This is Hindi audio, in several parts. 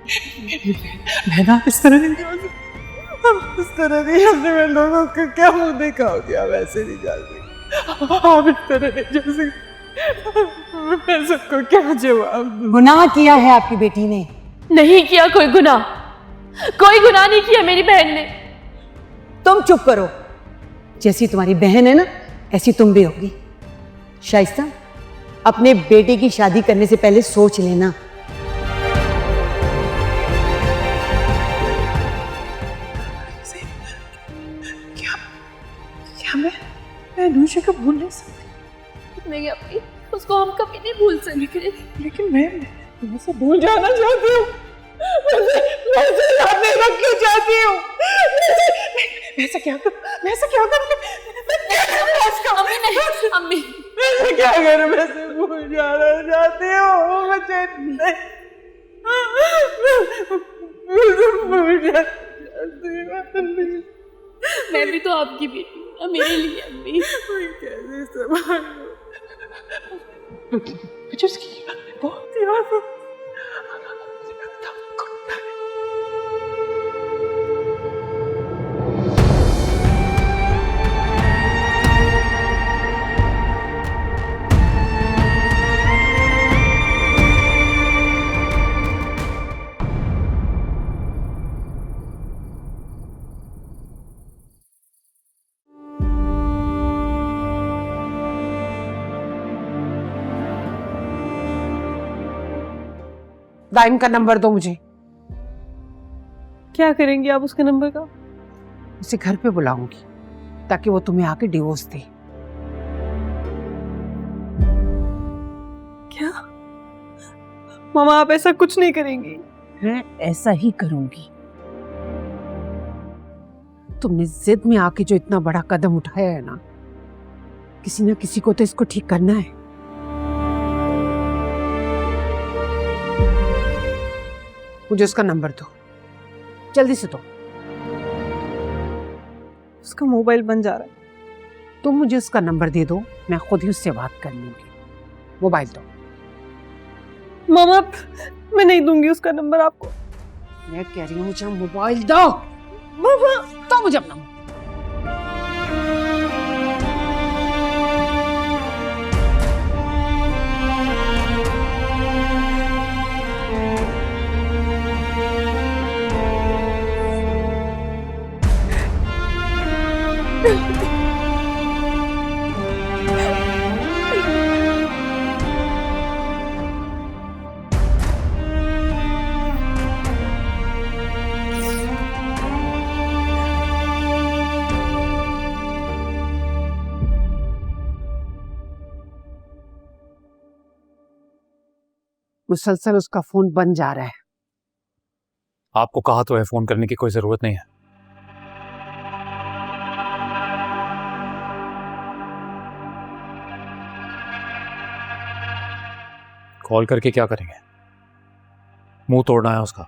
मैं ना इस तरह नहीं जा सकती, इस तरह नहीं जा सकती। मैं लोगों को क्या मुंह दिखाऊंगी? आप ऐसे नहीं जा सकती, आप इस तरह नहीं जा सकती। मैं सबको क्या जवाब दूं? गुनाह किया है आपकी बेटी ने। नहीं किया कोई गुनाह, कोई गुनाह नहीं किया मेरी बहन ने। तुम चुप करो। जैसी तुम्हारी बहन है ना, ऐसी तुम भी होगी। शाइस्ता, अपने बेटे की शादी करने से पहले सोच लेना। क्या मैं अनुषा को भूल नहीं सकती? नहीं अम्मी, उसको हम कभी नहीं भूल सकेंगे। लेकिन मैं उसे भूल जाना चाहती हूँ। वैसे याद नहीं रखना चाहती हूँ। मैं ऐसा क्या करूँ? मैं ऐसा क्या करूँ? मैं क्या करूँ उसका? अम्मी नहीं, अम्मी मैं क्या करूँ? मैं उसे भूल जाना चाहती हूँ। मुझे नहीं, भूल जाना चाहती हूँ। मैं भी तो आपकी बेटी हूँ ना, मेरे लिए अम्मी। मैं कैसे संभालूं? मुझे उसकी बहुत याद है। दाइम का नंबर दो मुझे। क्या करेंगे आप उसके नंबर का? उसे घर पे बुलाऊंगी ताकि वो तुम्हें आके डिवोर्स दे। क्या मामा, आप ऐसा कुछ नहीं करेंगी? मैं ऐसा ही करूंगी। तुमने जिद में आके जो इतना बड़ा कदम उठाया है ना, किसी ना किसी को तो इसको ठीक करना है। मुझे उसका नंबर दो, जल्दी से दो। उसका मोबाइल बंद जा रहा है। तुम मुझे उसका नंबर दे दो, मैं खुद ही उससे बात कर लूंगी। मोबाइल दो। मामा, मैं नहीं दूंगी उसका नंबर आपको। मैं कह रही हूँ मुझे मोबाइल दो। मामा, तो मुझे अपना मुसलसल उसका फोन बंद जा रहा है। आपको कहा तो है, फोन करने की कोई जरूरत नहीं है। कॉल करके क्या करेंगे? मुंह तोड़ना है उसका।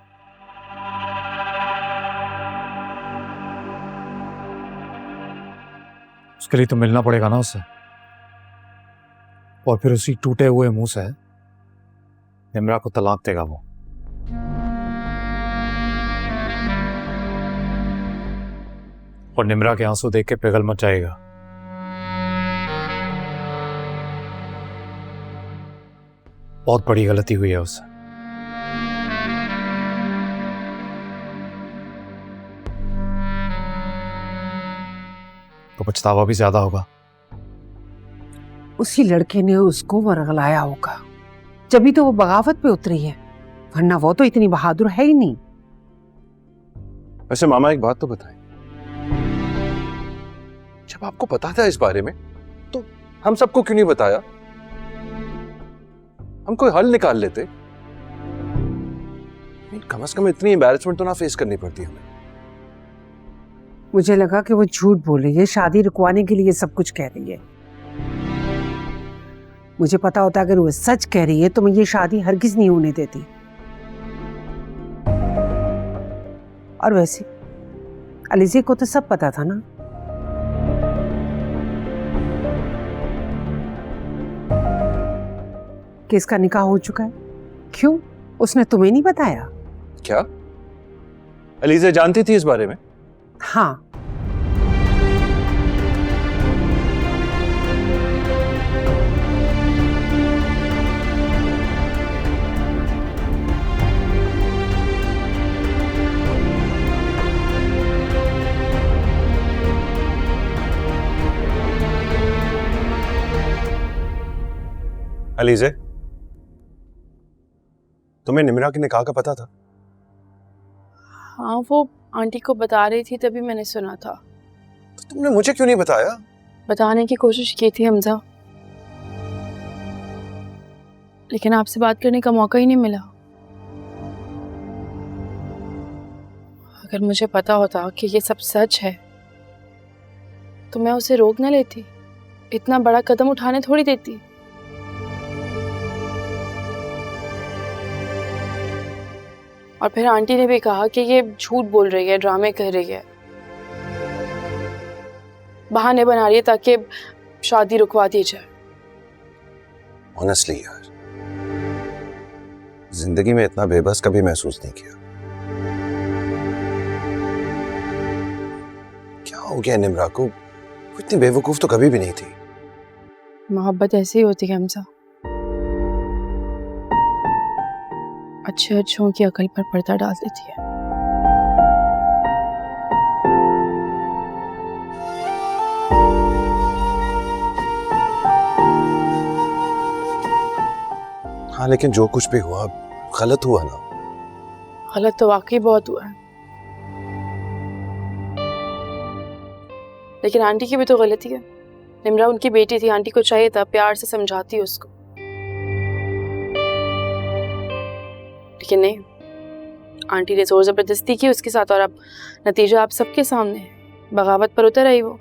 उसके लिए तो मिलना पड़ेगा ना उससे, और फिर उसी टूटे हुए मुंह से निम्रा को तलाक देगा वो। और निम्रा के आंसू देख के पिघल मच जाएगा। बहुत बड़ी गलती हुई है उससे। तो पछतावा भी ज्यादा होगा। उसी लड़के ने उसको वरगलाया होगा, जभी तो वो बगावत पे उतरी है, वरना वो तो इतनी बहादुर है ही नहीं। वैसे मामा एक बात तो बताएं, जब आपको पता था इस बारे में तो हम सबको क्यों नहीं बताया? हम कोई हल निकाल लेते। कम से कम इतनी एम्बैरेसमेंट तो ना फेस करनी पड़ती हमें। मुझे लगा कि वो झूठ बोल रही है, शादी रुकवाने के लिए सब कुछ कह रही है। मुझे पता होता अगर वो सच कह रही है तो मैं ये शादी हरगिज नहीं होने देती। और वैसे अलीज़े को तो सब पता था ना। कि इसका निकाह हो चुका है। क्यों उसने तुम्हें नहीं बताया? क्या अलीज़ा जानती थी इस बारे में? हाँ, अलीज़ा, तुम्हें निम्रा के निकाह का पता था? हाँ, वो आंटी को बता रही थी तभी मैंने सुना था। तो तुमने मुझे क्यों नहीं बताया? बताने की कोशिश की थी हमजा, लेकिन आपसे बात करने का मौका ही नहीं मिला। अगर मुझे पता होता कि ये सब सच है तो मैं उसे रोक न लेती, इतना बड़ा कदम उठाने थोड़ी देती। और फिर आंटी ने भी कहा कि ये झूठ बोल रही है, ड्रामे कर रही है, बहाने बना रही है ताकि शादी रुकवा दी जाए। ऑनेस्टली यार, जिंदगी में इतना बेबस कभी महसूस नहीं किया। क्या हो गया निम्रा को? वो इतनी बेवकूफ तो कभी भी नहीं थी। मोहब्बत ऐसी ही होती है हमजा, अच्छे अच्छों की अकल पर पर्दा डाल देती है। हाँ, लेकिन जो कुछ भी हुआ गलत हुआ ना। गलत तो वाकई बहुत हुआ है, लेकिन आंटी की भी तो गलती है। निम्रा उनकी बेटी थी, आंटी को चाहिए था प्यार से समझाती उसको, लेकिन नहीं, आंटी ने जोर जबरदस्ती की उसके साथ और अब नतीजा आप सबके सामने है। बगावत पर उतर आई वो।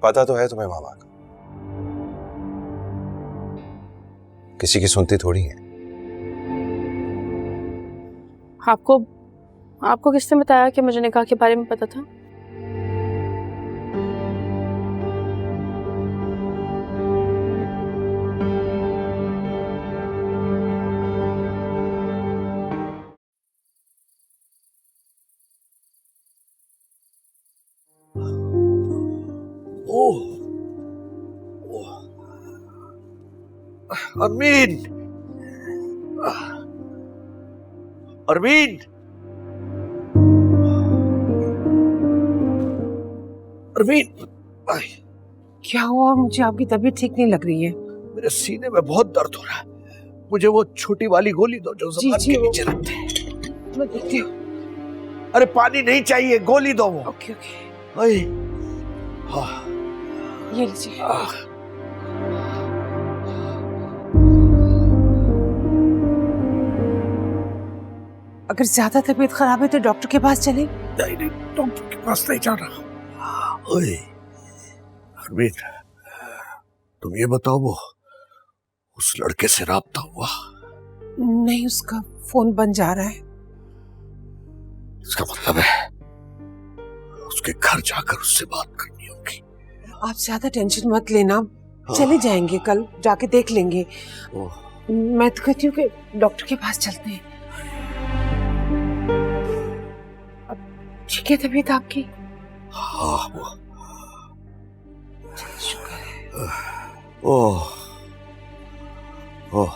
पता तो है तुम्हें मामा का, किसी की सुनती थोड़ी है। आपको किसने बताया कि मुझे निकाह के बारे में पता था? अरमीन, अरमीन, अरमीन, क्या हुआ? मुझे आपकी तबीयत ठीक नहीं लग रही है। मेरे सीने में बहुत दर्द हो रहा है। मुझे वो छोटी वाली गोली दो जो ज़बान के नीचे रखते हैं। मैं देखती हूँ। अरे पानी नहीं चाहिए, गोली दो वो। ओके ओके, ओए, हाँ, ये लीजिए। अगर ज्यादा तबीयत खराब है तो डॉक्टर के पास चलें। नहीं नहीं, डॉक्टर के पास नहीं जाना। ओए, अरमीन, तुम ये बताओ वो उस लड़के से राब्ता हुआ? नहीं, उसका फोन बंद जा रहा है। इसका मतलब है उसके घर जाकर उससे बात करनी होगी। आप ज्यादा टेंशन मत लेना, चले जाएंगे, कल जाके देख लेंगे। मैं तो कहती हूँ कि डॉक्टर के पास चलते हैं। अब ठीक है तबीयत आपकी? हाँ, वो शुक्र है। ओह ओह